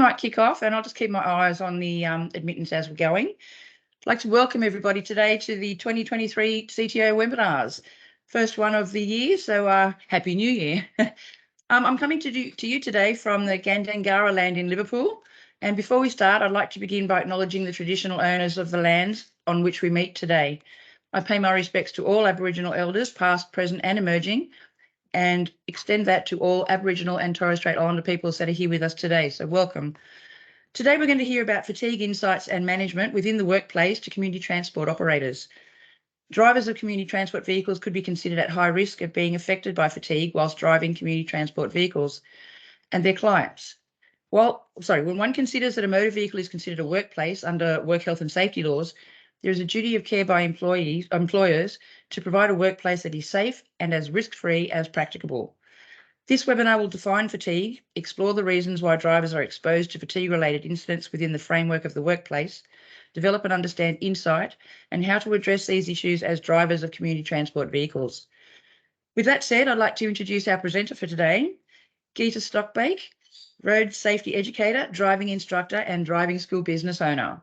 Might kick off, and I'll just keep my eyes on the admittance as we're going. I'd like to welcome everybody today to the 2023 CTO webinars, first one of the year, so Happy New Year. I'm coming to you today from the Gandangara land in Liverpool, and before we start, I'd like to begin by acknowledging the traditional owners of the lands on which we meet today. I pay my respects to all Aboriginal elders, past, present and emerging, and extend that to all Aboriginal and Torres Strait Islander peoples that are here with us today, so welcome. Today we're going to hear about fatigue insights and management within the workplace to community transport operators. Drivers of community transport vehicles could be considered at high risk of being affected by fatigue whilst driving community transport vehicles and their clients. When one considers that a motor vehicle is considered a workplace under work health and safety laws, there is a duty of care by employers to provide a workplace that is safe and as risk-free as practicable. This webinar will define fatigue, explore the reasons why drivers are exposed to fatigue-related incidents within the framework of the workplace, develop and understand insight, and how to address these issues as drivers of community transport vehicles. With that said, I'd like to introduce our presenter for today, Geeta Stockbake, road safety educator, driving instructor, and driving school business owner.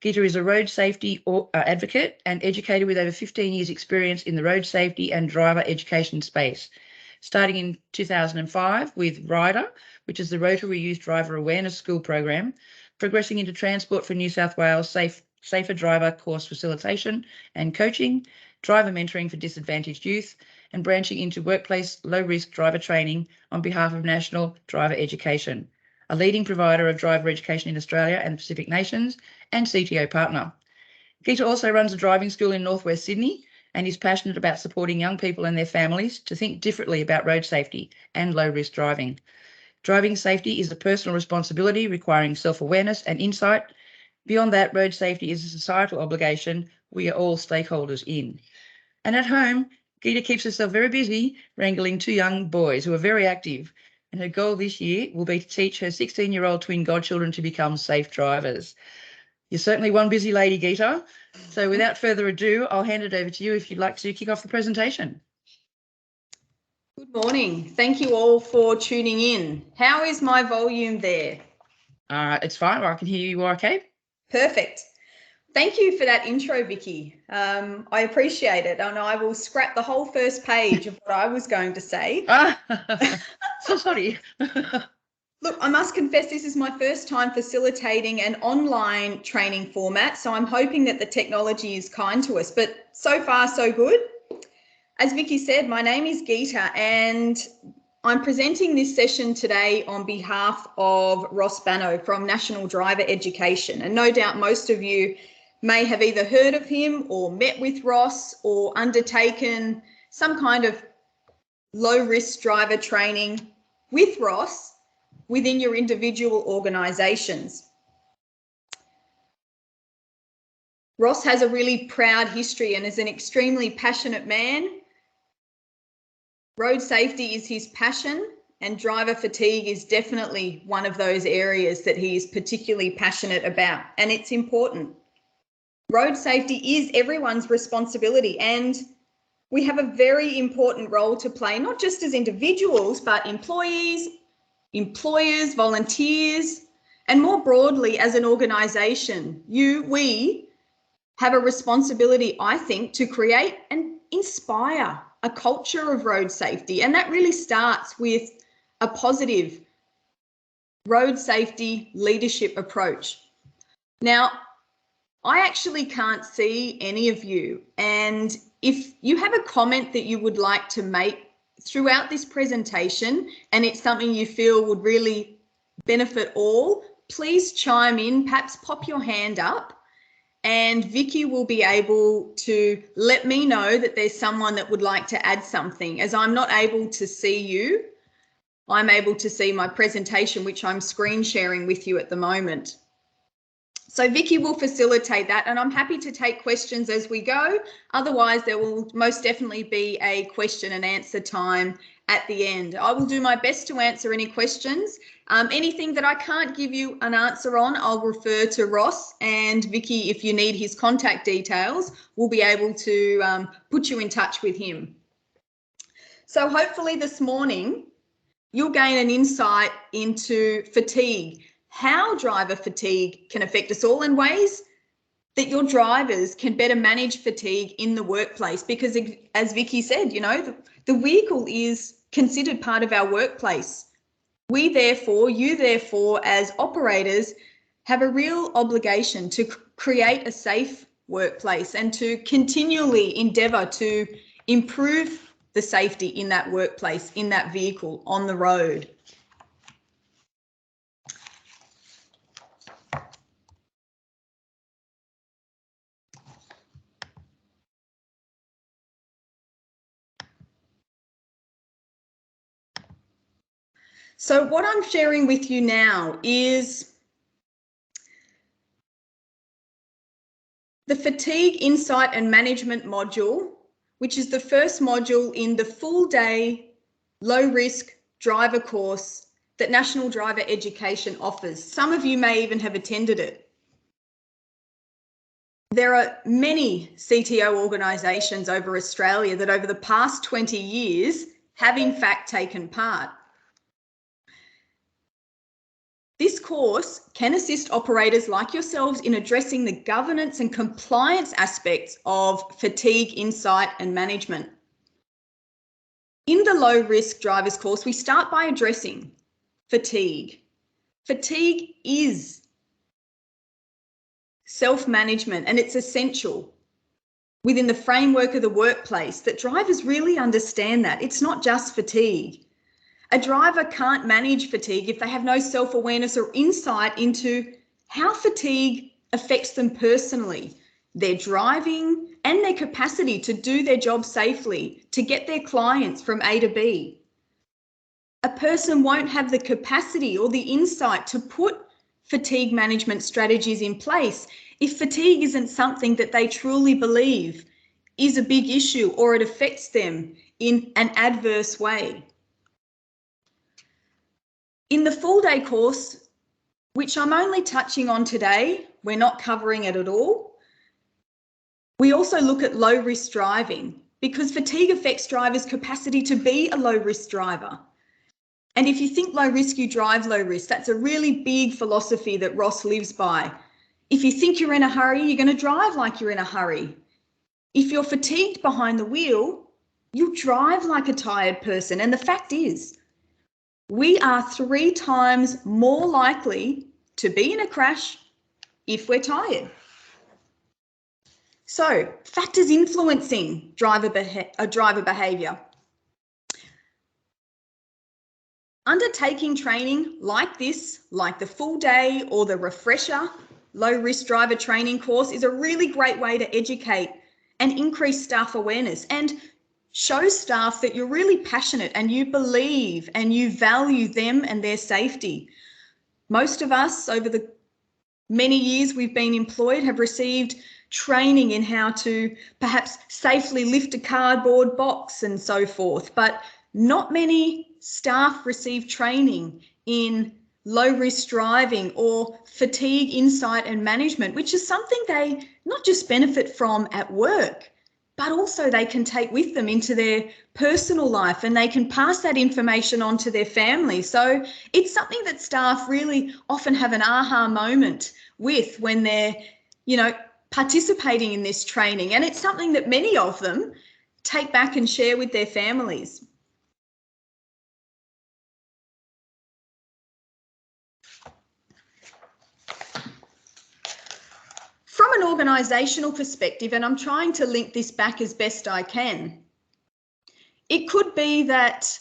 Geeta is a road safety advocate and educator with over 15 years' experience in the road safety and driver education space, starting in 2005 with RIDER, which is the Rotary Youth Driver Awareness School Program, progressing into Transport for New South Wales Safer Driver Course Facilitation and Coaching, driver mentoring for disadvantaged youth, and branching into workplace low-risk driver training on behalf of National Driver Education, a leading provider of driver education in Australia and the Pacific Nations, and CTO partner. Geeta also runs a driving school in northwest Sydney and is passionate about supporting young people and their families to think differently about road safety and low-risk driving. Driving safety is a personal responsibility requiring self-awareness and insight. Beyond that, road safety is a societal obligation we are all stakeholders in. And at home, Geeta keeps herself very busy wrangling two young boys who are very active, and her goal this year will be to teach her 16-year-old twin godchildren to become safe drivers. You're certainly one busy lady, Geeta. So without further ado, I'll hand it over to you if you'd like to kick off the presentation. Good morning. Thank you all for tuning in. How is my volume there? It's fine. I can hear you okay. Perfect. Thank you for that intro, Vicky. I appreciate it. And I will scrap the whole first page of what I was going to say. So sorry. Look, I must confess this is my first time facilitating an online training format, so I'm hoping that the technology is kind to us, but so far so good. As Vicky said, my name is Geeta and I'm presenting this session today on behalf of Ross Bano from National Driver Education, and no doubt most of you may have either heard of him or met with Ross or undertaken some kind of low-risk driver training with Ross within your individual organisations. Ross has a really proud history and is an extremely passionate man. Road safety is his passion, and driver fatigue is definitely one of those areas that he is particularly passionate about, and it's important. Road safety is everyone's responsibility, and we have a very important role to play, not just as individuals, but employees, employers, volunteers, and more broadly as an organisation. We have a responsibility, I think, to create and inspire a culture of road safety. And that really starts with a positive road safety leadership approach. Now, I actually can't see any of you. And if you have a comment that you would like to make throughout this presentation, and it's something you feel would really benefit all, please chime in, perhaps pop your hand up, and Vicky will be able to let me know that there's someone that would like to add something. As I'm not able to see you, I'm able to see my presentation, which I'm screen sharing with you at the moment. So Vicky will facilitate that, and I'm happy to take questions as we go. Otherwise, there will most definitely be a question and answer time at the end. I will do my best to answer any questions. Anything that I can't give you an answer on, I'll refer to Ross, and Vicky, if you need his contact details, we'll be able to put you in touch with him. So hopefully this morning, you'll gain an insight into fatigue, how driver fatigue can affect us all and ways that your drivers can better manage fatigue in the workplace. Because as Vicky said, you know, the vehicle is considered part of our workplace. We therefore, you therefore, as operators, have a real obligation to create a safe workplace and to continually endeavour to improve the safety in that workplace, in that vehicle, on the road. So what I'm sharing with you now is the Fatigue Insight and Management module, which is the first module in the full day low risk driver course that National Driver Education offers. Some of you may even have attended it. There are many CTO organisations over Australia that over the past 20 years have in fact taken part. This course can assist operators like yourselves in addressing the governance and compliance aspects of fatigue, insight and management. In the low risk drivers course, we start by addressing fatigue. Fatigue is self-management and it's essential within the framework of the workplace that drivers really understand that. It's not just fatigue. A driver can't manage fatigue if they have no self-awareness or insight into how fatigue affects them personally, their driving and their capacity to do their job safely, to get their clients from A to B. A person won't have the capacity or the insight to put fatigue management strategies in place if fatigue isn't something that they truly believe is a big issue or it affects them in an adverse way. In the full day course, which I'm only touching on today, we're not covering it at all. We also look at low risk driving because fatigue affects drivers' capacity to be a low risk driver. And if you think low risk, you drive low risk. That's a really big philosophy that Ross lives by. If you think you're in a hurry, you're going to drive like you're in a hurry. If you're fatigued behind the wheel, you'll drive like a tired person. And the fact is, we are 3 times more likely to be in a crash if we're tired. So, factors influencing driver behaviour. Undertaking training like this, like the full day or the refresher low risk driver training course, is a really great way to educate and increase staff awareness and show staff that you're really passionate and you believe and you value them and their safety. Most of us over the many years we've been employed have received training in how to perhaps safely lift a cardboard box and so forth, but not many staff receive training in low risk driving or fatigue insight and management, which is something they not just benefit from at work, but also they can take with them into their personal life and they can pass that information on to their family. So it's something that staff really often have an aha moment with when they're, you know, participating in this training. And it's something that many of them take back and share with their families. From an organisational perspective, and I'm trying to link this back as best I can, it could be that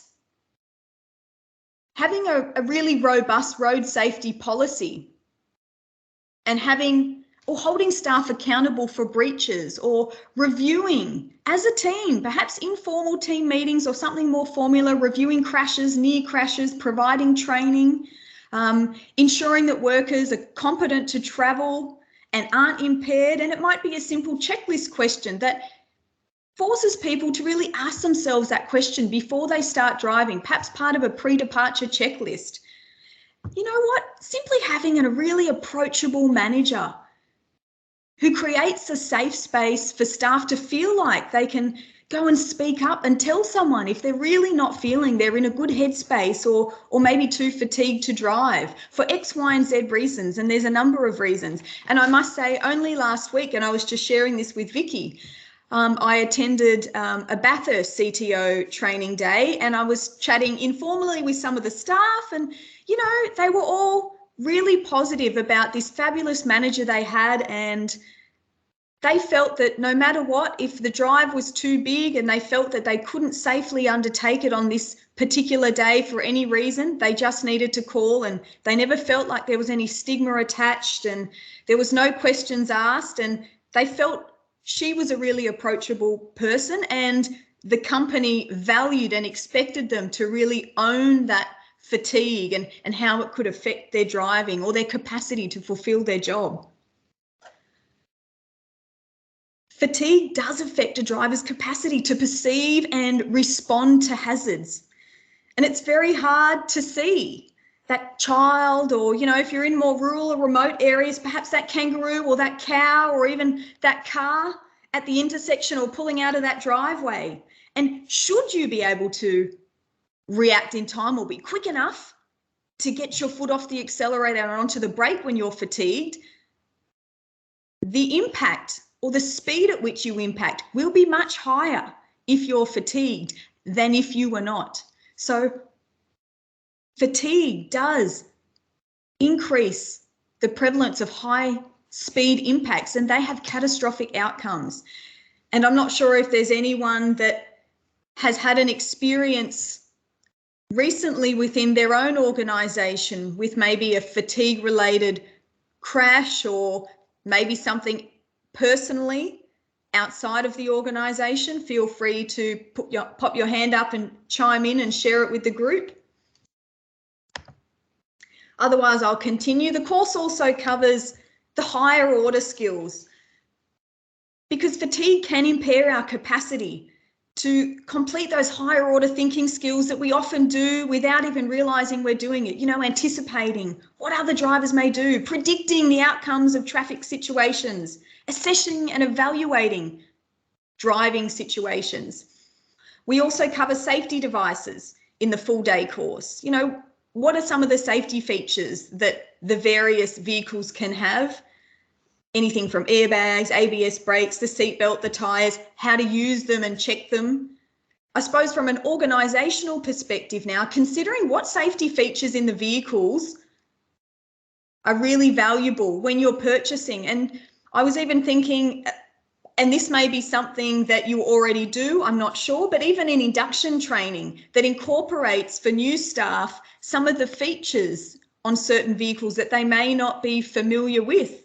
having a really robust road safety policy and having or holding staff accountable for breaches or reviewing as a team, perhaps informal team meetings or something more formula, reviewing crashes, near crashes, providing training, ensuring that workers are competent to travel and aren't impaired. And it might be a simple checklist question that forces people to really ask themselves that question before they start driving, perhaps part of a pre-departure checklist. You know what? Simply having a really approachable manager who creates a safe space for staff to feel like they can go and speak up and tell someone if they're really not feeling they're in a good headspace, or maybe too fatigued to drive for X, Y, and Z reasons. And there's a number of reasons. And I must say, only last week, and I was just sharing this with Vicky, I attended a Bathurst CTO training day, and I was chatting informally with some of the staff, and, you know, they were all really positive about this fabulous manager they had, and they felt that no matter what, if the drive was too big and they felt that they couldn't safely undertake it on this particular day for any reason, they just needed to call, and they never felt like there was any stigma attached, and there was no questions asked, and they felt she was a really approachable person, and the company valued and expected them to really own that fatigue and how it could affect their driving or their capacity to fulfill their job. Fatigue does affect a driver's capacity to perceive and respond to hazards. And it's very hard to see that child, or, you know, if you're in more rural or remote areas, perhaps that kangaroo or that cow or even that car at the intersection or pulling out of that driveway. And should you be able to react in time or be quick enough to get your foot off the accelerator and onto the brake when you're fatigued, the impact or the speed at which you impact will be much higher if you're fatigued than if you were not. So fatigue does increase the prevalence of high speed impacts, and they have catastrophic outcomes. And I'm not sure if there's anyone that has had an experience recently within their own organisation with maybe a fatigue related crash, or maybe something personally outside of the organisation. Feel free to pop your hand up and chime in and share it with the group. Otherwise, I'll continue. The course also covers the higher order skills, because fatigue can impair our capacity to complete those higher order thinking skills that we often do without even realising we're doing it. You know, anticipating what other drivers may do, predicting the outcomes of traffic situations, assessing and evaluating driving situations. We also cover safety devices in the full day course. You know, what are some of the safety features that the various vehicles can have? Anything from airbags, ABS brakes, the seatbelt, the tyres, how to use them and check them. I suppose from an organisational perspective now, considering what safety features in the vehicles are really valuable when you're purchasing. And I was even thinking, and this may be something that you already do, I'm not sure, but even in induction training that incorporates for new staff some of the features on certain vehicles that they may not be familiar with.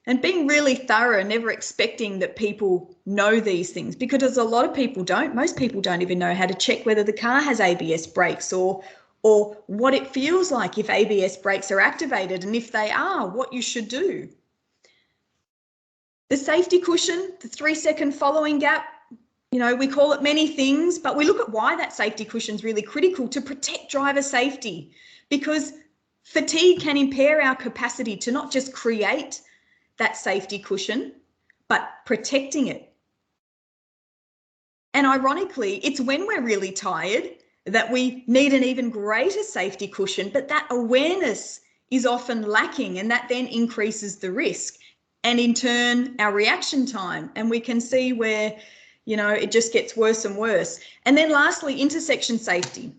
And being really thorough, never expecting that people know these things, because a lot of people don't. Most people don't even know how to check whether the car has ABS brakes, or what it feels like if ABS brakes are activated, and if they are, what you should do. The safety cushion, the 3-second following gap, you know, we call it many things, but we look at why that safety cushion is really critical to protect driver safety, because fatigue can impair our capacity to not just create that safety cushion, but protecting it. And ironically, it's when we're really tired that we need an even greater safety cushion, but that awareness is often lacking, and that then increases the risk and in turn our reaction time. And we can see where, you know, it just gets worse and worse. And then lastly, intersection safety.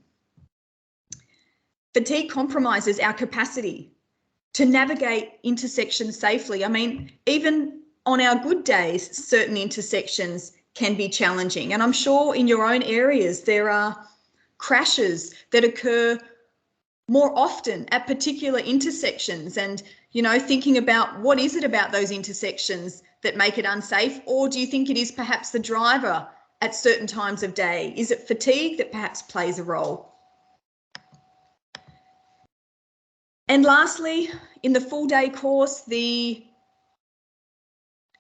Fatigue compromises our capacity to navigate intersections safely. I mean, even on our good days, certain intersections can be challenging. And I'm sure in your own areas, there are crashes that occur more often at particular intersections. And, you know, thinking about what is it about those intersections that make it unsafe? Or do you think it is perhaps the driver at certain times of day? Is it fatigue that perhaps plays a role? And lastly, in the full day course, the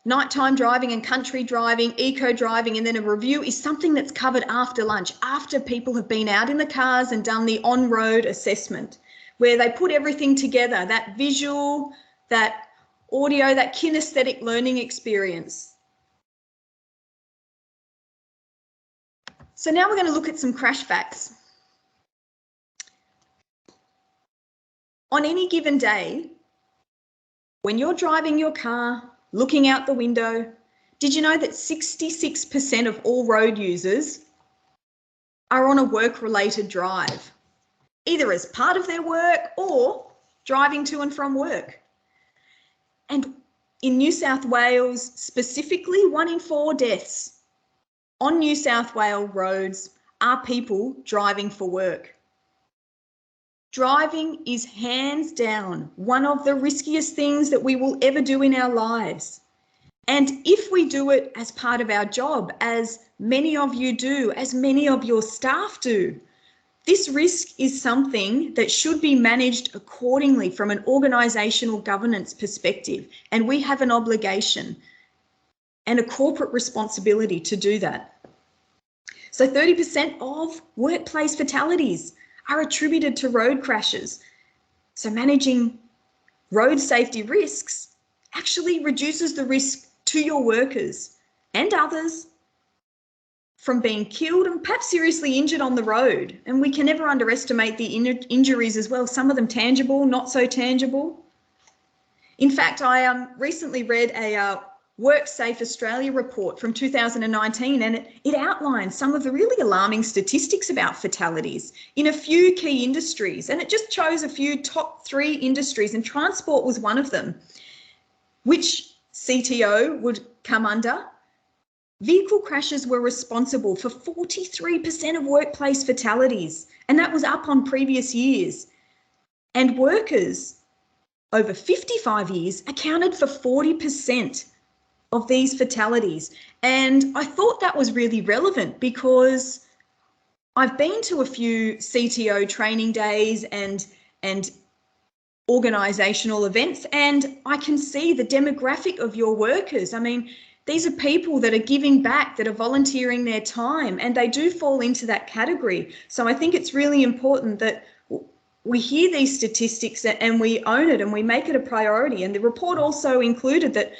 nighttime driving and country driving, eco driving, and then a review is something that's covered after lunch, after people have been out in the cars and done the on-road assessment, where they put everything together, that visual, that audio, that kinesthetic learning experience. So now we're going to look at some crash facts. On any given day, when you're driving your car, looking out the window, did you know that 66% of all road users are on a work-related drive, either as part of their work or driving to and from work? And in New South Wales, specifically, 1 in 4 deaths on New South Wales roads are people driving for work. Driving is hands down one of the riskiest things that we will ever do in our lives. And if we do it as part of our job, as many of you do, as many of your staff do, this risk is something that should be managed accordingly from an organisational governance perspective. And we have an obligation and a corporate responsibility to do that. So 30% of workplace fatalities are attributed to road crashes. So managing road safety risks actually reduces the risk to your workers and others from being killed and perhaps seriously injured on the road. And we can never underestimate the injuries as well, some of them tangible, not so tangible. In fact, I recently read a WorkSafe Australia report from 2019, and it outlines some of the really alarming statistics about fatalities in a few key industries. And it just chose a few top 3 industries, and transport was one of them. Which CTO would come under? Vehicle crashes were responsible for 43% of workplace fatalities, and that was up on previous years. And workers over 55 years accounted for 40% of these fatalities. And I thought that was really relevant because I've been to a few CTO training days and organisational events, and I can see the demographic of your workers. I mean, these are people that are giving back, that are volunteering their time, and they do fall into that category. So I think it's really important that we hear these statistics and we own it and we make it a priority. And the report also included that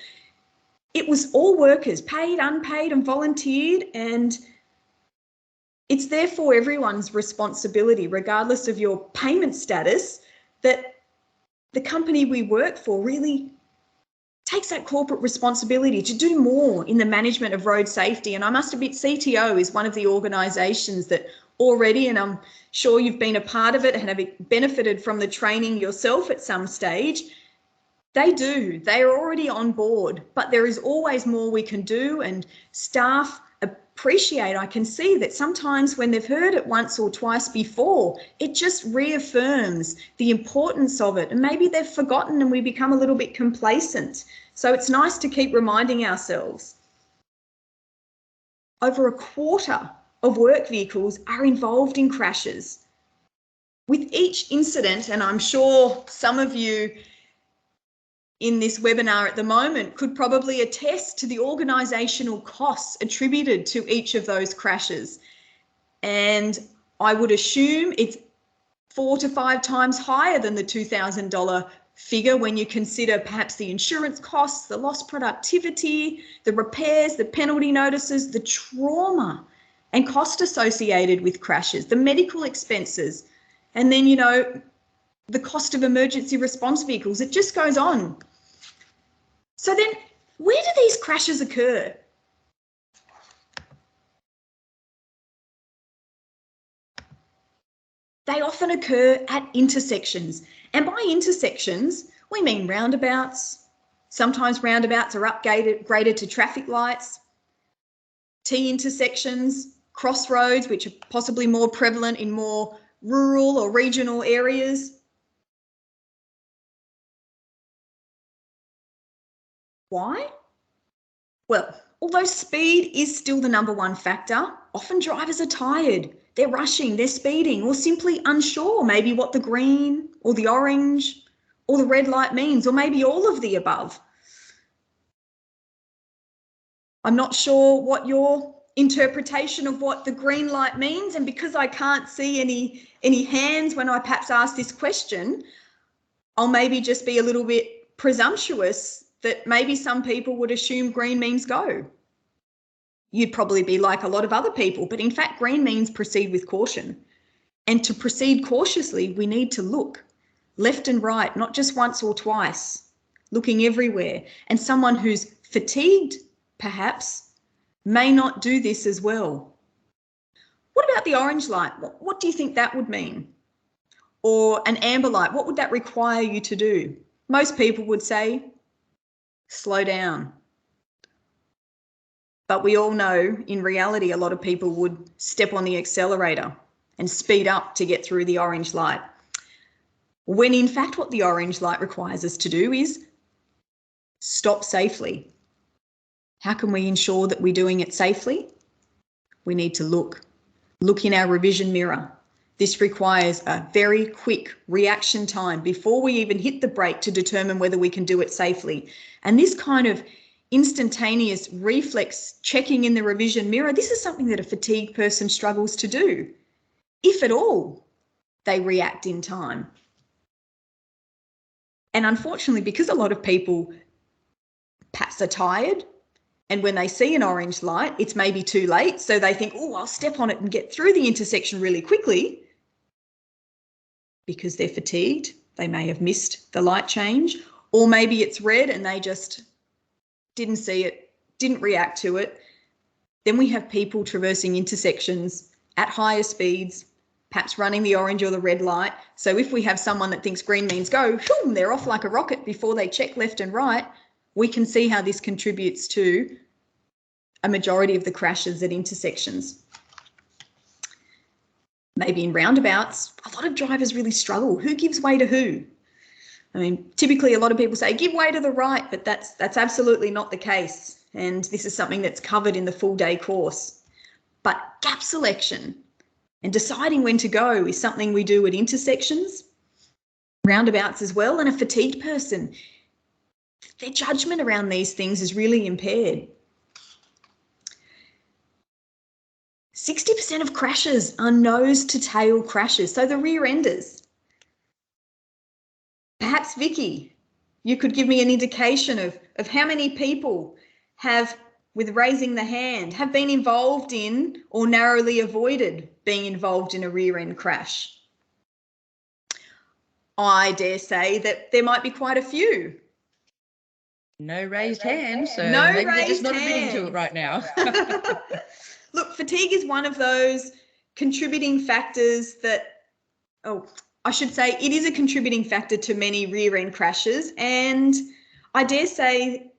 it was all workers, paid, unpaid, and volunteered, and it's therefore everyone's responsibility, regardless of your payment status, that the company we work for really takes that corporate responsibility to do more in the management of road safety. And I must admit, CTO is one of the organisations that already, and I'm sure you've been a part of it and have benefited from the training yourself at some stage, they are already on board, but there is always more we can do, and staff appreciate. I can see that sometimes when they've heard it once or twice before, it just reaffirms the importance of it, and maybe they've forgotten and we become a little bit complacent. So it's nice to keep reminding ourselves. Over a quarter of work vehicles are involved in crashes. With each incident, and I'm sure some of you in this webinar at the moment could probably attest to the organisational costs attributed to each of those crashes. And I would assume it's 4 to 5 times higher than the $2,000 figure when you consider perhaps the insurance costs, the lost productivity, the repairs, the penalty notices, the trauma and cost associated with crashes, the medical expenses, and then, you know, the cost of emergency response vehicles. It just goes on. So then, where do these crashes occur? They often occur at intersections. And by intersections, we mean roundabouts. Sometimes roundabouts are upgraded to traffic lights, T-intersections, crossroads, which are possibly more prevalent in more rural or regional areas. Why? Well, although speed is still the #1 factor, often drivers are tired, they're rushing, they're speeding, or simply unsure maybe what the green or the orange or the red light means, or maybe all of the above. I'm not sure what your interpretation of what the green light means, and because I can't see any hands when I perhaps ask this question, I'll maybe just be a little bit presumptuous that maybe some people would assume green means go. you'd probably be like a lot of other people, but in fact, green means proceed with caution. And to proceed cautiously, we need to look left and right, not just once or twice, looking everywhere. And someone who's fatigued, perhaps, may not do this as well. What about the orange light? What do you think that would mean? Or an amber light, what would that require you to do? Most people would say, slow down. But we all know in reality, a lot of people would step on the accelerator and speed up to get through the orange light. When in fact, what the orange light requires us to do is stop safely. How can we ensure that we're doing it safely? We need to look in our revision mirror. This requires a very quick reaction time before we even hit the brake to determine whether we can do it safely. And this kind of instantaneous reflex checking in the revision mirror, this is something that a fatigued person struggles to do. If at all, they react in time. And unfortunately, because a lot of people perhaps are tired, and when they see an orange light, it's maybe too late. So they think, oh, I'll step on it and get through the intersection really quickly. Because they're fatigued, they may have missed the light change, or maybe it's red and they just didn't see it, didn't react to it. Then we have people traversing intersections at higher speeds, perhaps running the orange or the red light. So if we have someone that thinks green means go, boom, they're off like a rocket before they check left and right, we can see how this contributes to a majority of the crashes at intersections. Maybe in roundabouts, a lot of drivers really struggle. Who gives way to who? I mean, typically a lot of people say, give way to the right, but that's absolutely not the case. And this is something that's covered in the full day course. But gap selection and deciding when to go is something we do at intersections, roundabouts as well. And a fatigued person, their judgment around these things is really impaired. 60% of crashes are nose to tail crashes, so the rear enders. Perhaps Vicky, you could give me an indication of how many people have, with raising the hand, have been involved in or narrowly avoided being involved in a rear end crash. I dare say that there might be quite a few. No raised hands, so No maybe they're just raised not admitting to it hands. right now. Look, fatigue is one of those contributing factors that, I should say it is a contributing factor to many rear end crashes. And I dare say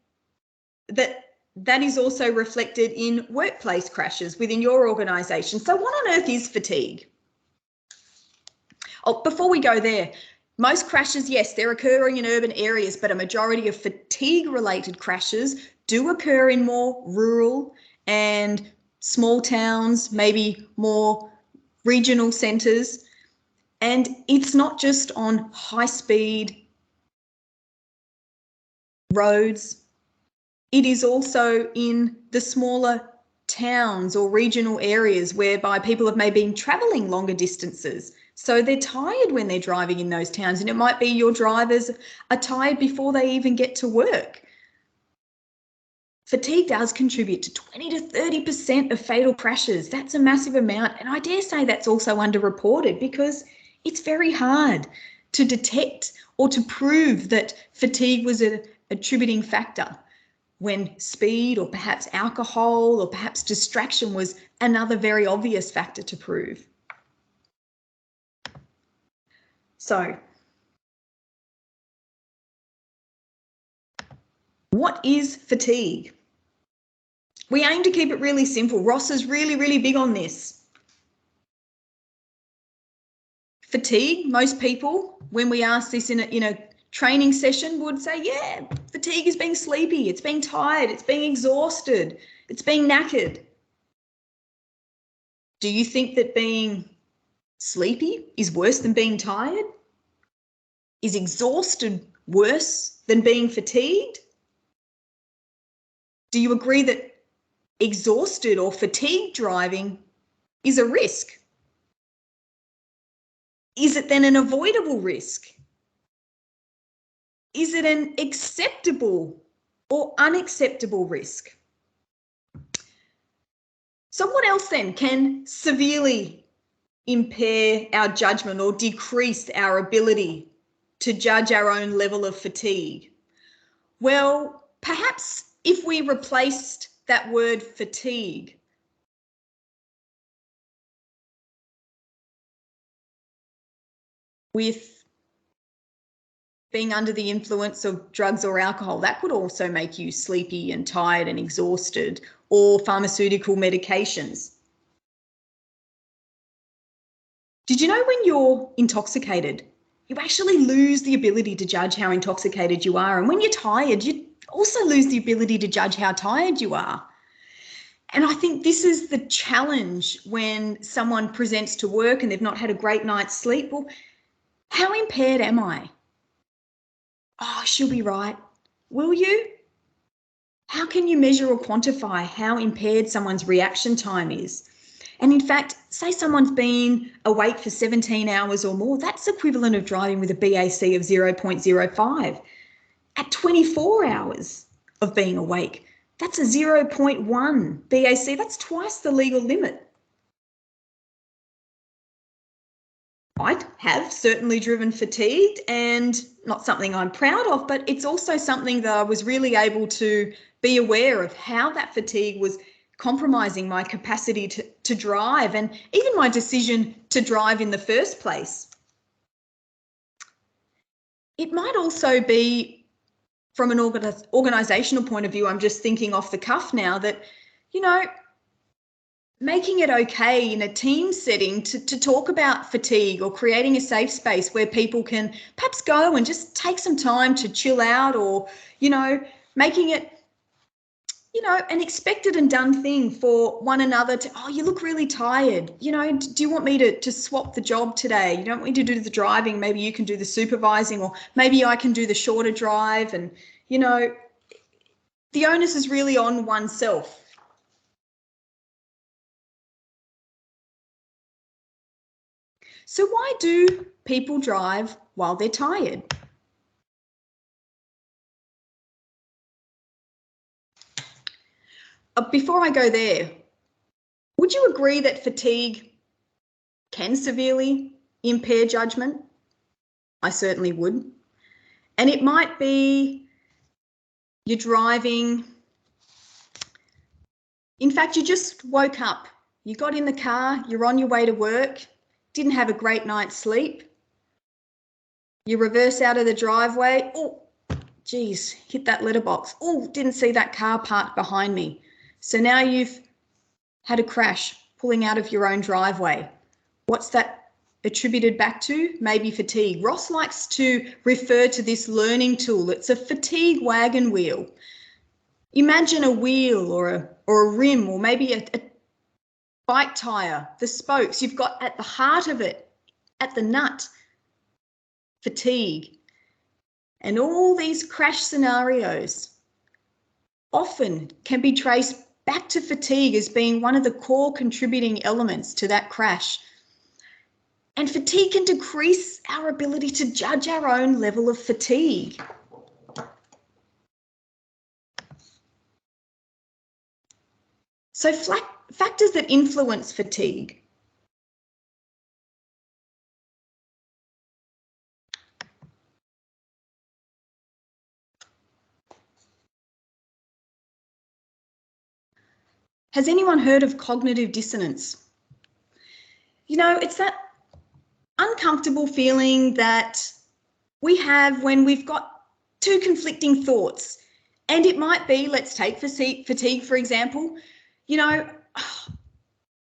that that is also reflected in workplace crashes within your organisation. So what on earth is fatigue? Oh, before we go there, most crashes, yes, they're occurring in urban areas, but a majority of fatigue-related crashes do occur in more rural and small towns, maybe more regional centres. And it's not just on high-speed roads. It is also in the smaller towns or regional areas whereby people have maybe been travelling longer distances. So they're tired when they're driving in those towns, and it might be your drivers are tired before they even get to work. Fatigue does contribute to 20 to 30% of fatal crashes. That's a massive amount. And I dare say that's also underreported because it's very hard to detect or to prove that fatigue was an attributing factor when speed or perhaps alcohol or perhaps distraction was another very obvious factor to prove. So, what is fatigue? We aim to keep it really simple. Ross is really, really big on this. Fatigue, most people, when we ask this in a training session, would say, yeah, fatigue is being sleepy, it's being tired, it's being exhausted, it's being knackered. Do you think that being sleepy is worse than being tired? Is exhausted worse than being fatigued? Do you agree that exhausted or fatigued driving is a risk? Is it then an avoidable risk? Is it an acceptable or unacceptable risk? So what else then can severely impair our judgment or decrease our ability to judge our own level of fatigue? Well, perhaps if we replaced that word fatigue with being under the influence of drugs or alcohol, that could also make you sleepy and tired and exhausted, or pharmaceutical medications. Did you know when you're intoxicated, you actually lose the ability to judge how intoxicated you are? And when you're tired, you also lose the ability to judge how tired you are. And I think this is the challenge when someone presents to work and they've not had a great night's sleep. Well, how impaired am I? Oh, she'll be right. Will you? How can you measure or quantify how impaired someone's reaction time is? And in fact, say someone's been awake for 17 hours or more, that's equivalent of driving with a BAC of 0.05. At 24 hours of being awake, that's a 0.1 BAC. That's twice the legal limit. I have certainly driven fatigued, and not something I'm proud of, but it's also something that I was really able to be aware of how that fatigue was compromising my capacity to drive and even my decision to drive in the first place. It might also be from an organisational point of view, I'm just thinking off the cuff now that, you know, making it okay in a team setting to talk about fatigue, or creating a safe space where people can perhaps go and just take some time to chill out, or, you know, making it, you know, an expected and done thing for one another to, oh, you look really tired. You know, do you want me to swap the job today? You don't want me to do the driving. Maybe you can do the supervising, or maybe I can do the shorter drive. And, you know, the onus is really on oneself. So why do people drive while they're tired? Before I go there, would you agree that fatigue can severely impair judgment? I certainly would. And it might be you're driving. In fact, you just woke up. You got in the car, you're on your way to work, didn't have a great night's sleep. You reverse out of the driveway. Oh, geez, hit that letterbox. Oh, didn't see that car parked behind me. So now you've had a crash pulling out of your own driveway. What's that attributed back to? Maybe fatigue. Ross likes to refer to this learning tool. It's a fatigue wagon wheel. Imagine a wheel or a rim, or maybe a bike tire, the spokes. You've got at the heart of it, at the nut, fatigue. And all these crash scenarios often can be traced back to fatigue as being one of the core contributing elements to that crash. And fatigue can decrease our ability to judge our own level of fatigue. So factors that influence fatigue. Has anyone heard of cognitive dissonance? You know, it's that uncomfortable feeling that we have when we've got two conflicting thoughts. And it might be, let's take fatigue, for example. You know,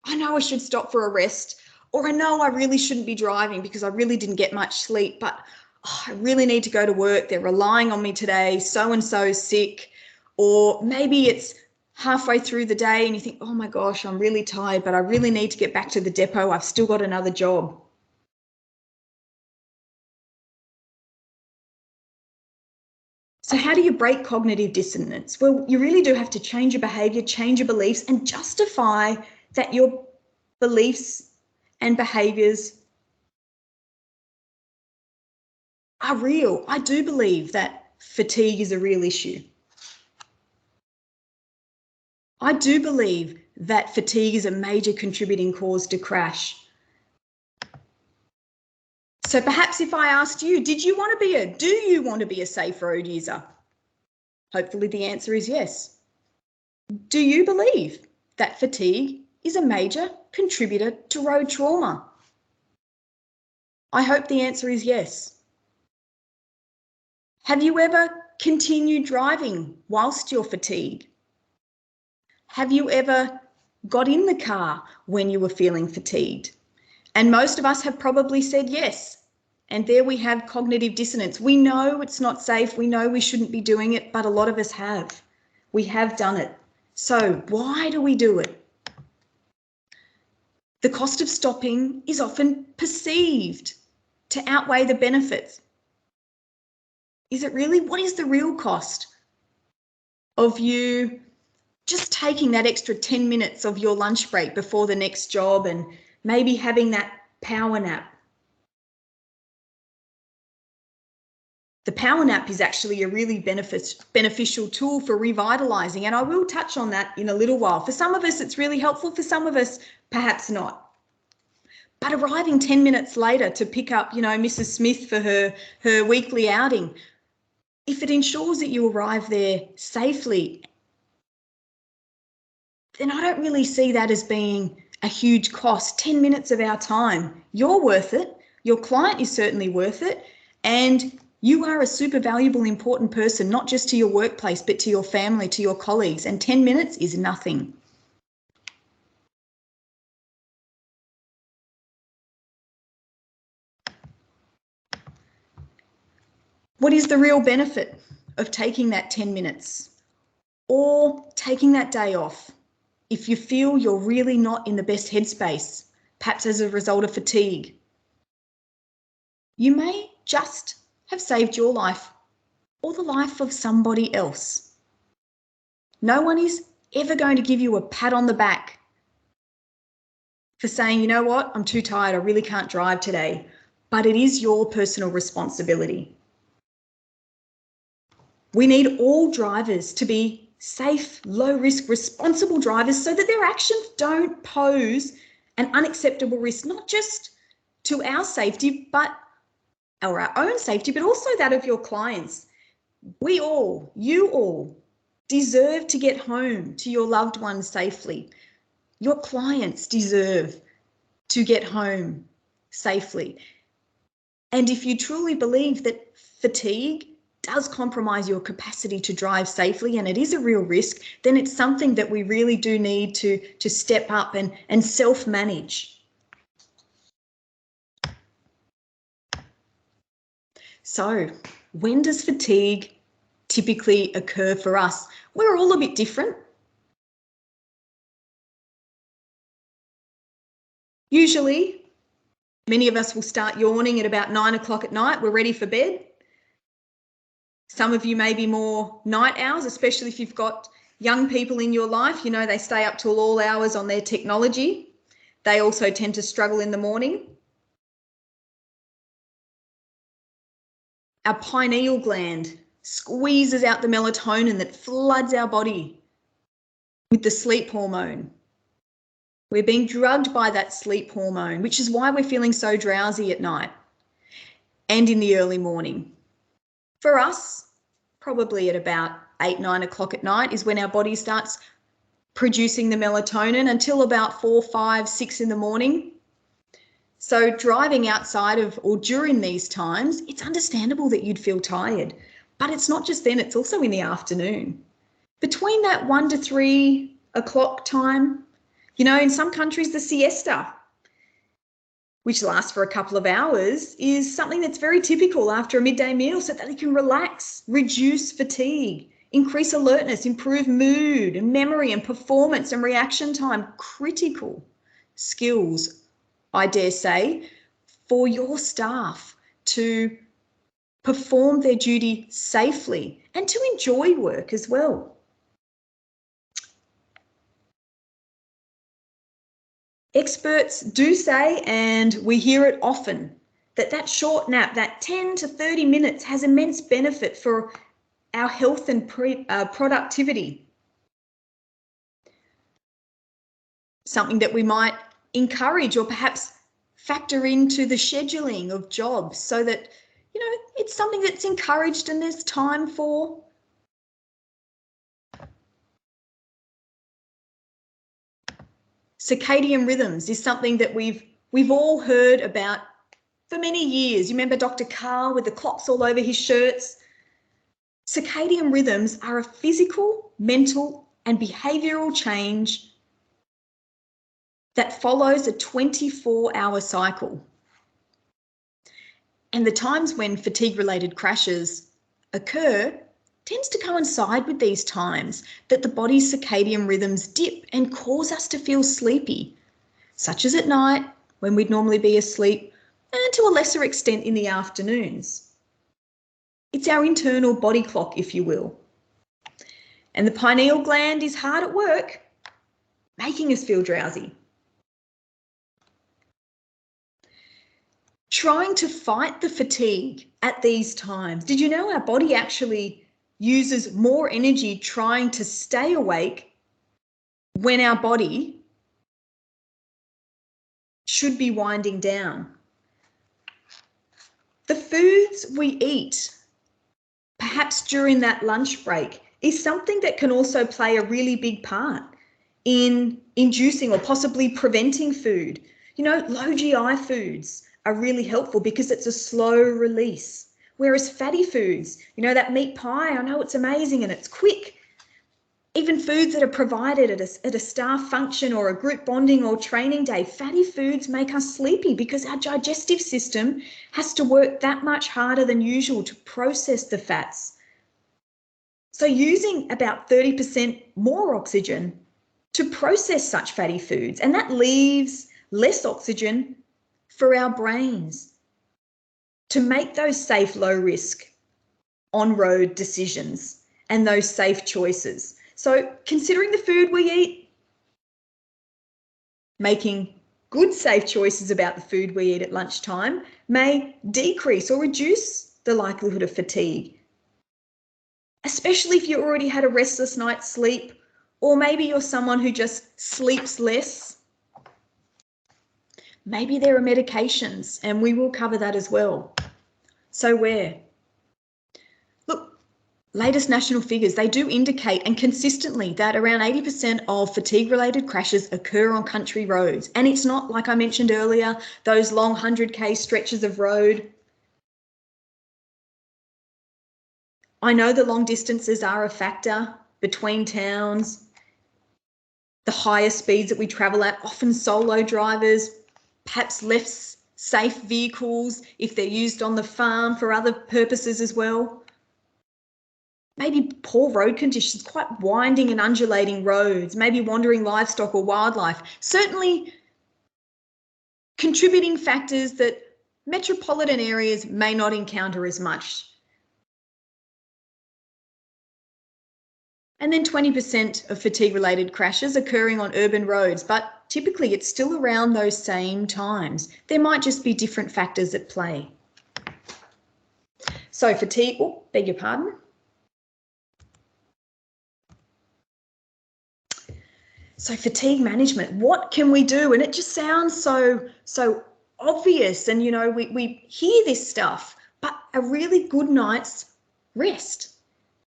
I know I should stop for a rest, or I know I really shouldn't be driving because I really didn't get much sleep, but I really need to go to work. They're relying on me today. So-and-so's sick. Or maybe it's halfway through the day and you think, oh my gosh, I'm really tired, but I really need to get back to the depot. I've still got another job. So how do you break cognitive dissonance? Well, you really do have to change your behaviour, change your beliefs, and justify that your beliefs and behaviours are real. I do believe that fatigue is a real issue. I do believe that fatigue is a major contributing cause to crash. So perhaps if I asked you, do you want to be a safe road user? Hopefully the answer is yes. Do you believe that fatigue is a major contributor to road trauma? I hope the answer is yes. Have you ever continued driving whilst you're fatigued? Have you ever got in the car when you were feeling fatigued? And most of us have probably said yes. And there we have cognitive dissonance. We know it's not safe. We know we shouldn't be doing it, but a lot of us have. We have done it. So why do we do it? The cost of stopping is often perceived to outweigh the benefits. Is it really? What is the real cost of you just taking that extra 10 minutes of your lunch break before the next job and maybe having that power nap? The power nap is actually a really beneficial tool for revitalizing, and I will touch on that in a little while. For some of us, it's really helpful. For some of us, perhaps not. But arriving 10 minutes later to pick up, Mrs. Smith for her weekly outing, if it ensures that you arrive there safely, then I don't really see that as being a huge cost. 10 minutes of our time, you're worth it. Your client is certainly worth it. And you are a super valuable, important person, not just to your workplace, but to your family, to your colleagues. And 10 minutes is nothing. What is the real benefit of taking that 10 minutes or taking that day off if you feel you're really not in the best headspace, perhaps as a result of fatigue? You may just have saved your life or the life of somebody else. No one is ever going to give you a pat on the back for saying, you know what, I'm too tired, I really can't drive today. But it is your personal responsibility. We need all drivers to be safe, low-risk, responsible drivers so that their actions don't pose an unacceptable risk, not just to our safety, or our own safety, but also that of your clients. You all deserve to get home to your loved ones safely. Your clients deserve to get home safely. And if you truly believe that fatigue does compromise your capacity to drive safely, and it is a real risk, then it's something that we really do need to step up and self-manage. So, when does fatigue typically occur for us? We're all a bit different. Usually, many of us will start yawning at about 9 o'clock at night. We're ready for bed. Some of you may be more night owls, especially if you've got young people in your life. They stay up till all hours on their technology. They also tend to struggle in the morning. Our pineal gland squeezes out the melatonin that floods our body with the sleep hormone. We're being drugged by that sleep hormone, which is why we're feeling so drowsy at night and in the early morning. For us, probably at about 8, 9 o'clock at night is when our body starts producing the melatonin until about 4, 5, 6 in the morning. So driving outside of or during these times, it's understandable that you'd feel tired, but it's not just then, it's also in the afternoon. Between that 1 to 3 o'clock time, in some countries, the siesta, which lasts for a couple of hours, is something that's very typical after a midday meal so that they can relax, reduce fatigue, increase alertness, improve mood and memory and performance and reaction time. Critical skills, I dare say, for your staff to perform their duty safely and to enjoy work as well. Experts do say, and we hear it often, that short nap, that 10 to 30 minutes, has immense benefit for our health and productivity. something that we might encourage or perhaps factor into the scheduling of jobs so that, you know, it's something that's encouraged and there's time for. Circadian rhythms is something that we've all heard about for many years. You remember Dr. Carr with the clocks all over his shirts? Circadian rhythms are a physical, mental, and behavioural change that follows a 24-hour cycle. And the times when fatigue-related crashes occur tends to coincide with these times that the body's circadian rhythms dip and cause us to feel sleepy, such as at night when we'd normally be asleep, and to a lesser extent in the afternoons. It's our internal body clock, if you will. And the pineal gland is hard at work, making us feel drowsy. Trying to fight the fatigue at these times. Did you know our body actually uses more energy trying to stay awake when our body should be winding down? The foods we eat, perhaps during that lunch break, is something that can also play a really big part in inducing or possibly preventing food. You know, low GI foods are really helpful because it's a slow release. Whereas fatty foods, you know, that meat pie, I know it's amazing and it's quick. Even foods that are provided at a staff function or a group bonding or training day, fatty foods make us sleepy because our digestive system has to work that much harder than usual to process the fats. So using about 30% more oxygen to process such fatty foods, and that leaves less oxygen for our brains to make those safe, low risk on-road decisions and those safe choices. So considering the food we eat, making good, safe choices about the food we eat at lunchtime may decrease or reduce the likelihood of fatigue, especially if you already had a restless night's sleep, or maybe you're someone who just sleeps less. Maybe there are medications, and we will cover that as well. So where? Look, latest national figures, they do indicate and consistently that around 80% of fatigue-related crashes occur on country roads. And it's not, like I mentioned earlier, those long 100K stretches of road. I know the long distances are a factor between towns, the higher speeds that we travel at, often solo drivers, perhaps less safe vehicles if they're used on the farm for other purposes as well. Maybe poor road conditions, quite winding and undulating roads, maybe wandering livestock or wildlife. Certainly contributing factors that metropolitan areas may not encounter as much. And then 20% of fatigue-related crashes occurring on urban roads, but typically it's still around those same times. There might just be different factors at play. So fatigue, beg your pardon. So fatigue management, what can we do? And it just sounds so obvious, and you know, we hear this stuff, but a really good night's rest.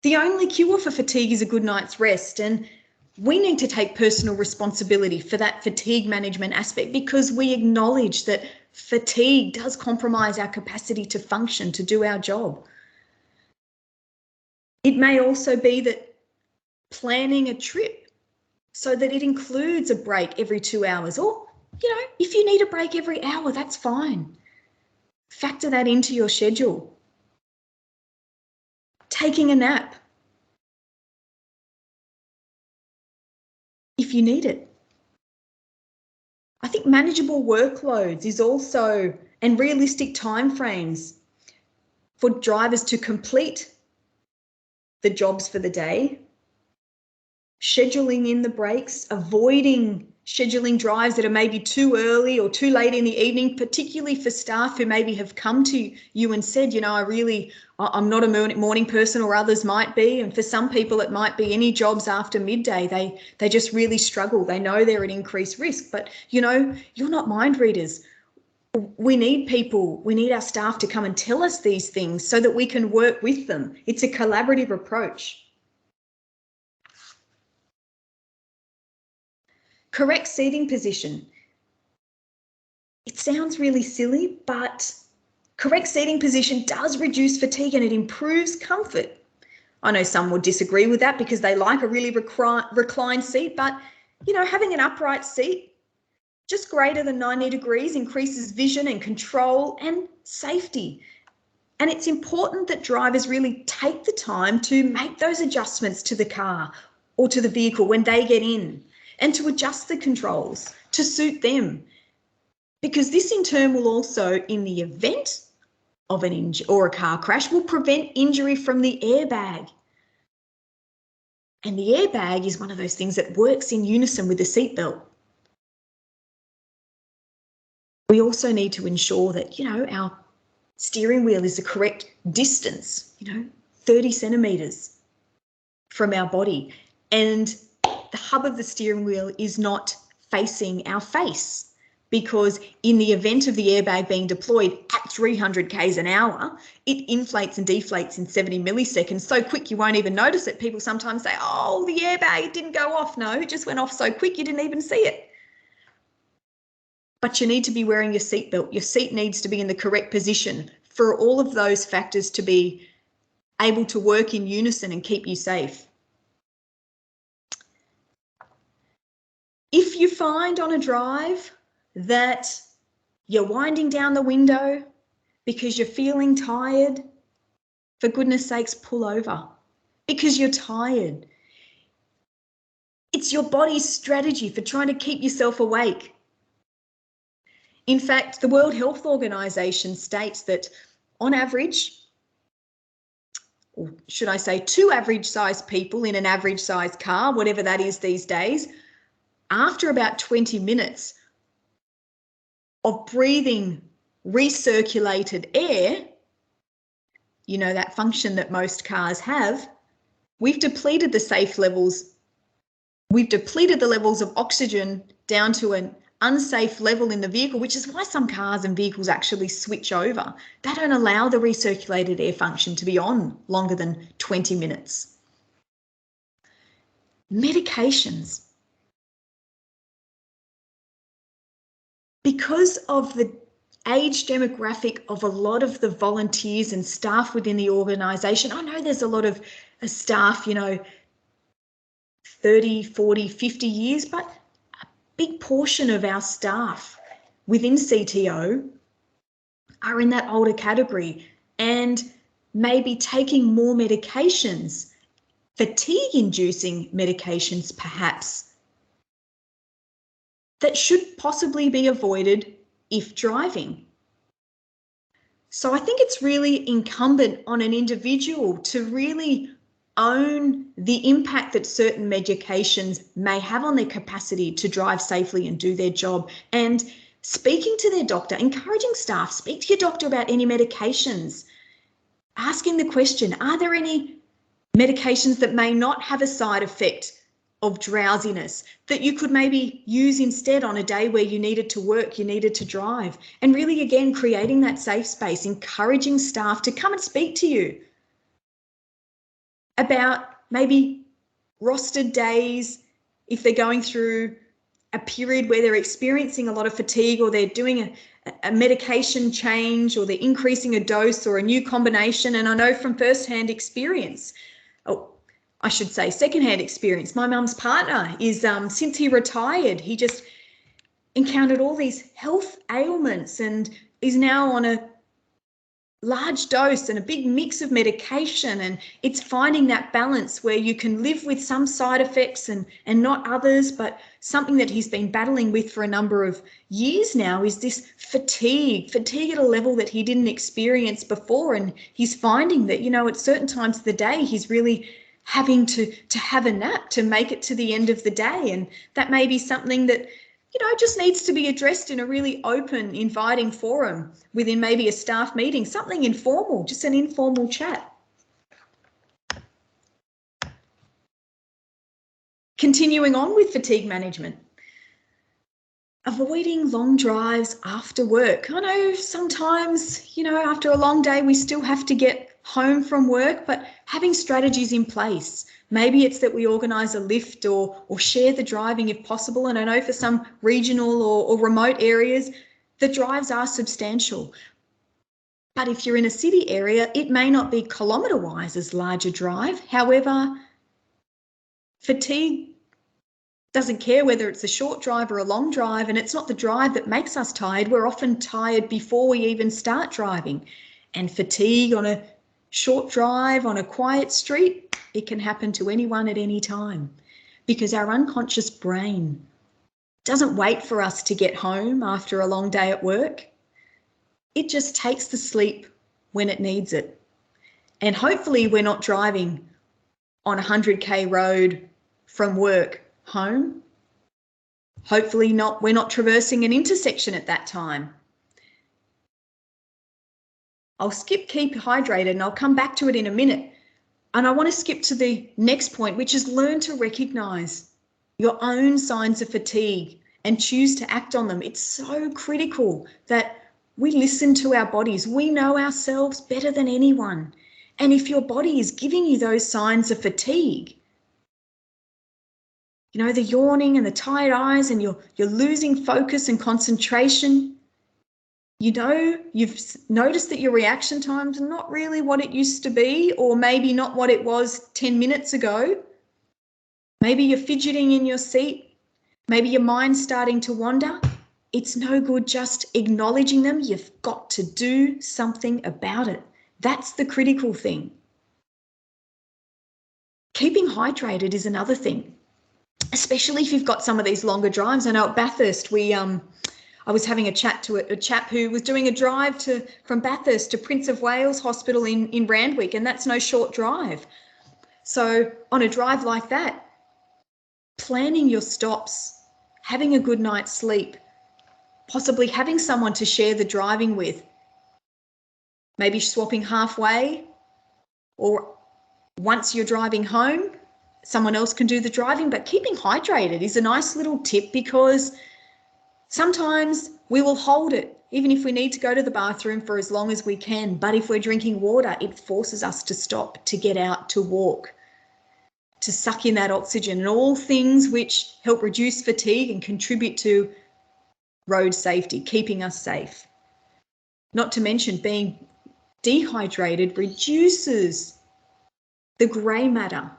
The only cure for fatigue is a good night's rest, and we need to take personal responsibility for that fatigue management aspect because we acknowledge that fatigue does compromise our capacity to function, to do our job. It may also be that planning a trip so that it includes a break every 2 hours, or, you know, if you need a break every hour, that's fine. Factor that into your schedule. Taking a nap if you need it. I think manageable workloads is also, and realistic timeframes for drivers to complete the jobs for the day, scheduling in the breaks, avoiding scheduling drives that are maybe too early or too late in the evening, particularly for staff who maybe have come to you and said, you know, I'm not a morning person, or others might be. And for some people, it might be any jobs after midday. They just really struggle. They know they're at increased risk, but you know, you're not mind readers. We need people, we need our staff to come and tell us these things so that we can work with them. It's a collaborative approach. Correct seating position. It sounds really silly, but correct seating position does reduce fatigue and it improves comfort. I know some would disagree with that because they like a really reclined seat, but you know, having an upright seat just greater than 90 degrees increases vision and control and safety. And it's important that drivers really take the time to make those adjustments to the car or to the vehicle when they get in, and to adjust the controls to suit them. Because this in turn will also, in the event of an injury or a car crash, will prevent injury from the airbag. And the airbag is one of those things that works in unison with the seatbelt. We also need to ensure that, you know, our steering wheel is the correct distance, you know, 30 centimetres from our body. And the hub of the steering wheel is not facing our face, because in the event of the airbag being deployed at 300 k's an hour, it inflates and deflates in 70 milliseconds so quick you won't even notice it. People sometimes say, oh, the airbag didn't go off. No, it just went off so quick you didn't even see it. But you need to be wearing your seatbelt. Your seat needs to be in the correct position for all of those factors to be able to work in unison and keep you safe. If you find on a drive that you're winding down the window because you're feeling tired, for goodness sakes, pull over because you're tired. It's your body's strategy for trying to keep yourself awake. In fact, the World Health Organization states that on average, or should I say 2 average-sized people in an average-sized car, whatever that is these days, after about 20 minutes of breathing recirculated air, you know, that function that most cars have, we've depleted the safe levels. We've depleted the levels of oxygen down to an unsafe level in the vehicle, which is why some cars and vehicles actually switch over. They don't allow the recirculated air function to be on longer than 20 minutes. Medications. Because of the age demographic of a lot of the volunteers and staff within the organisation, I know there's a lot of staff, you know, 30, 40, 50 years, but big portion of our staff within CTO are in that older category and maybe taking more medications, fatigue-inducing medications perhaps, that should possibly be avoided if driving. So I think it's really incumbent on an individual to really own the impact that certain medications may have on their capacity to drive safely and do their job, and speaking to their doctor, encouraging staff, speak to your doctor about any medications, asking the question, are there any medications that may not have a side effect of drowsiness that you could maybe use instead on a day where you needed to work, you needed to drive, and really, again, creating that safe space, encouraging staff to come and speak to you about maybe rostered days if they're going through a period where they're experiencing a lot of fatigue, or they're doing a medication change, or they're increasing a dose or a new combination. And I know from first-hand experience, I should say second-hand experience, my mum's partner is, since he retired, he just encountered all these health ailments and is now on a large dose and a big mix of medication, and it's finding that balance where you can live with some side effects and not others. But something that he's been battling with for a number of years now is this fatigue at a level that he didn't experience before. And he's finding that, you know, at certain times of the day, he's really having to have a nap to make it to the end of the day. And that may be something that, just needs to be addressed in a really open, inviting forum within maybe a staff meeting, something informal, just an informal chat. Continuing on with fatigue management. Avoiding long drives after work. I know sometimes, after a long day, we still have to get home from work, but having strategies in place. Maybe it's that we organise a lift or share the driving if possible. And I know for some regional or remote areas, the drives are substantial. But if you're in a city area, it may not be kilometre-wise as large a drive. However, fatigue doesn't care whether it's a short drive or a long drive, and it's not the drive that makes us tired. We're often tired before we even start driving. And fatigue on a short drive on a quiet street, it can happen to anyone at any time, because our unconscious brain doesn't wait for us to get home after a long day at work. It just takes the sleep when it needs it. And hopefully we're not driving on a 100k road from work home. Hopefully we're not traversing an intersection at that time. I'll skip keep hydrated and I'll come back to it in a minute. And I want to skip to the next point, which is learn to recognise your own signs of fatigue and choose to act on them. It's so critical that we listen to our bodies. We know ourselves better than anyone. And if your body is giving you those signs of fatigue, the yawning and the tired eyes, and you're losing focus and concentration, you've noticed that your reaction times are not really what it used to be, or maybe not what it was 10 minutes ago. Maybe you're fidgeting in your seat. Maybe your mind's starting to wander. It's no good just acknowledging them. You've got to do something about it. That's the critical thing. Keeping hydrated is another thing, especially if you've got some of these longer drives. I know at Bathurst, I was having a chat to a chap who was doing a drive from Bathurst to Prince of Wales Hospital in Randwick, and that's no short drive. So on a drive like that, planning your stops, having a good night's sleep, possibly having someone to share the driving with, maybe swapping halfway, or once you're driving home, someone else can do the driving. But keeping hydrated is a nice little tip, because sometimes we will hold it, even if we need to go to the bathroom, for as long as we can. But if we're drinking water, it forces us to stop, to get out, to walk, to suck in that oxygen, and all things which help reduce fatigue and contribute to road safety, keeping us safe. Not to mention, being dehydrated reduces the grey matter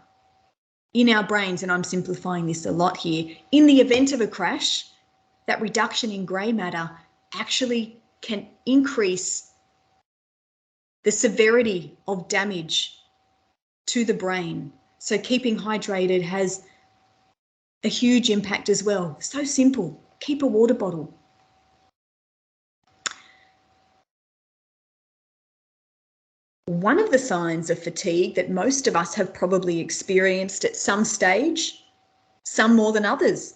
in our brains, and I'm simplifying this a lot here. In the event of a crash, that reduction in grey matter actually can increase the severity of damage to the brain. So keeping hydrated has a huge impact as well. So simple. Keep a water bottle. One of the signs of fatigue that most of us have probably experienced at some stage, some more than others,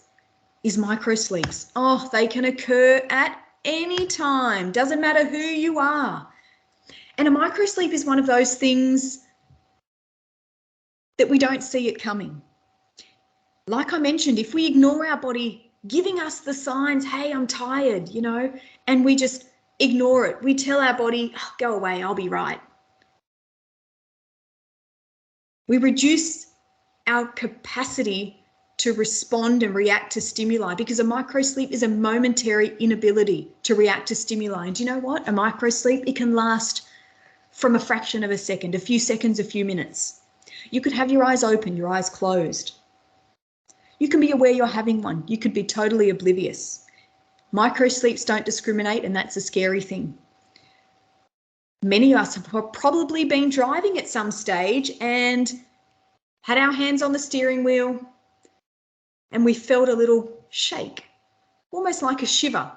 is microsleeps. Oh, they can occur at any time. Doesn't matter who you are. And a microsleep is one of those things that we don't see it coming. Like I mentioned, if we ignore our body giving us the signs, hey, I'm tired, and we just ignore it, we tell our body, oh, go away, I'll be right. We reduce our capacity to respond and react to stimuli, because a microsleep is a momentary inability to react to stimuli. And do you know what? A microsleep, it can last from a fraction of a second, a few seconds, a few minutes. You could have your eyes open, your eyes closed. You can be aware you're having one. You could be totally oblivious. Microsleeps don't discriminate, and that's a scary thing. Many of us have probably been driving at some stage and had our hands on the steering wheel, and we felt a little shake, almost like a shiver.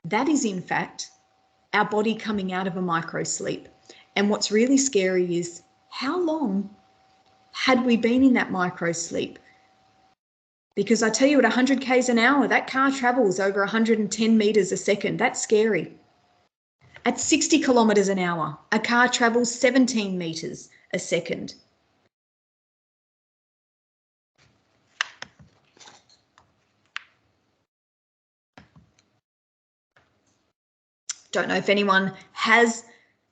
That is, in fact, our body coming out of a microsleep. And what's really scary is how long had we been in that micro sleep. Because I tell you, at 100 k's an hour, that car travels over 110 meters a second. That's scary. At 60 kilometers an hour, a car travels 17 meters a second. Don't know if anyone has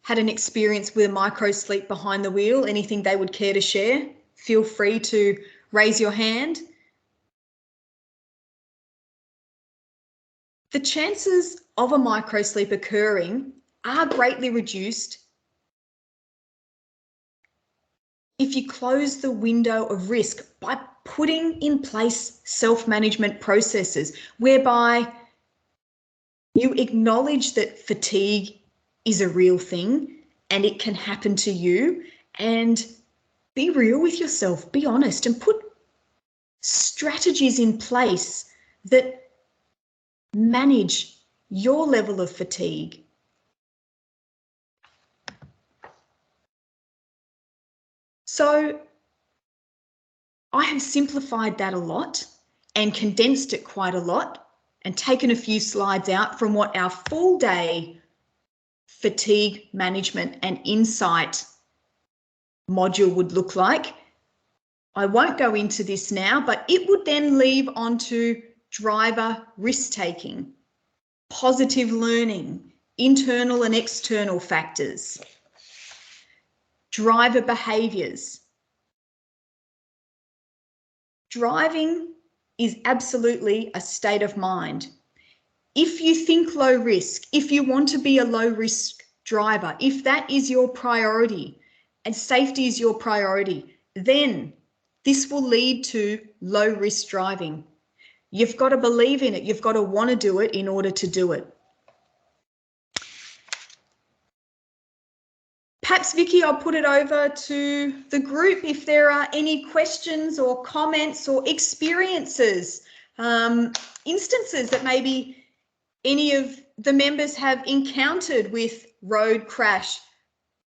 had an experience with a micro sleep behind the wheel, anything they would care to share. Feel free to raise your hand. The chances of a micro sleep occurring are greatly reduced if you close the window of risk by putting in place self-management processes whereby you acknowledge that fatigue is a real thing and it can happen to you, and be real with yourself, be honest, and put strategies in place that manage your level of fatigue. So I have simplified that a lot and condensed it quite a lot and taken a few slides out from what our full day fatigue management and insight module would look like. I won't go into this now, but it would then leave onto driver risk-taking, positive learning, internal and external factors, driver behaviours. Driving is absolutely a state of mind. If you think low risk, if you want to be a low risk driver, if that is your priority and safety is your priority, then this will lead to low risk driving. You've got to believe in it. You've got to want to do it in order to do it. Perhaps, Vicky, I'll put it over to the group if there are any questions or comments or experiences, instances that maybe any of the members have encountered with road crash,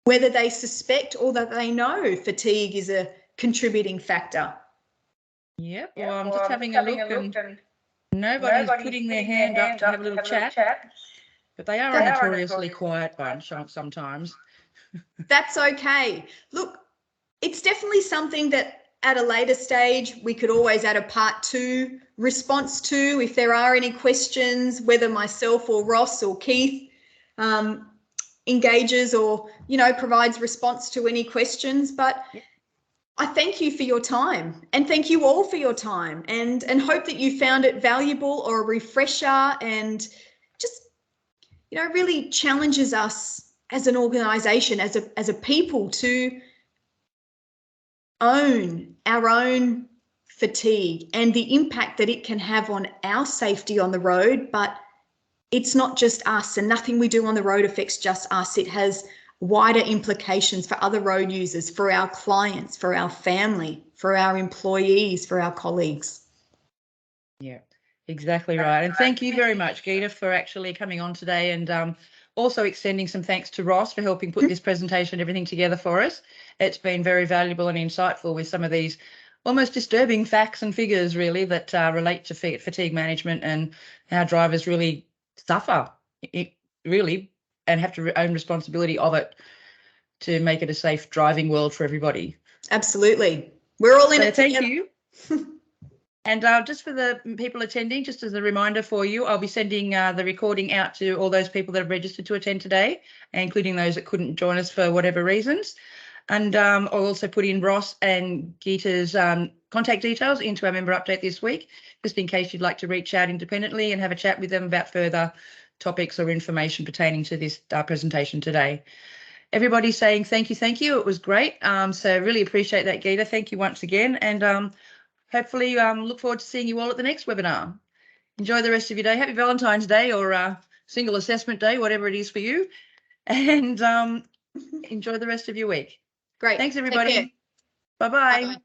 whether they suspect or that they know fatigue is a contributing factor. Yep, well, I'm just having a look and nobody's putting their hand up to have a little chat, but they are a notoriously quiet bunch sometimes. That's okay. Look, it's definitely something that at a later stage we could always add a part 2 response to if there are any questions, whether myself or Ross or Keith engages or, you know, provides response to any questions. But I thank you for your time, and thank you all for your time, and hope that you found it valuable or a refresher, and just, you know, really challenges us as an organisation, as a people, to own our own fatigue and the impact that it can have on our safety on the road. But it's not just us, and nothing we do on the road affects just us. It has wider implications for other road users, for our clients, for our family, for our employees, for our colleagues. Yeah, exactly right. And thank you very much, Geeta, for actually coming on today, and also extending some thanks to Ross for helping put this presentation, everything together for us. It's been very valuable and insightful with some of these almost disturbing facts and figures, really, that relate to fatigue management and how drivers really suffer, and have to own responsibility of it to make it a safe driving world for everybody. Absolutely. We're all in it together. Thank you. And just for the people attending, just as a reminder for you, I'll be sending the recording out to all those people that have registered to attend today, including those that couldn't join us for whatever reasons. And I'll also put in Ross and Geeta's contact details into our member update this week, just in case you'd like to reach out independently and have a chat with them about further topics or information pertaining to this presentation today. Everybody's saying thank you. It was great. So really appreciate that, Geeta. Thank you once again. And hopefully look forward to seeing you all at the next webinar. Enjoy the rest of your day. Happy Valentine's Day, or single assessment day, whatever it is for you. And enjoy the rest of your week. Great. Thanks, everybody. Bye-bye.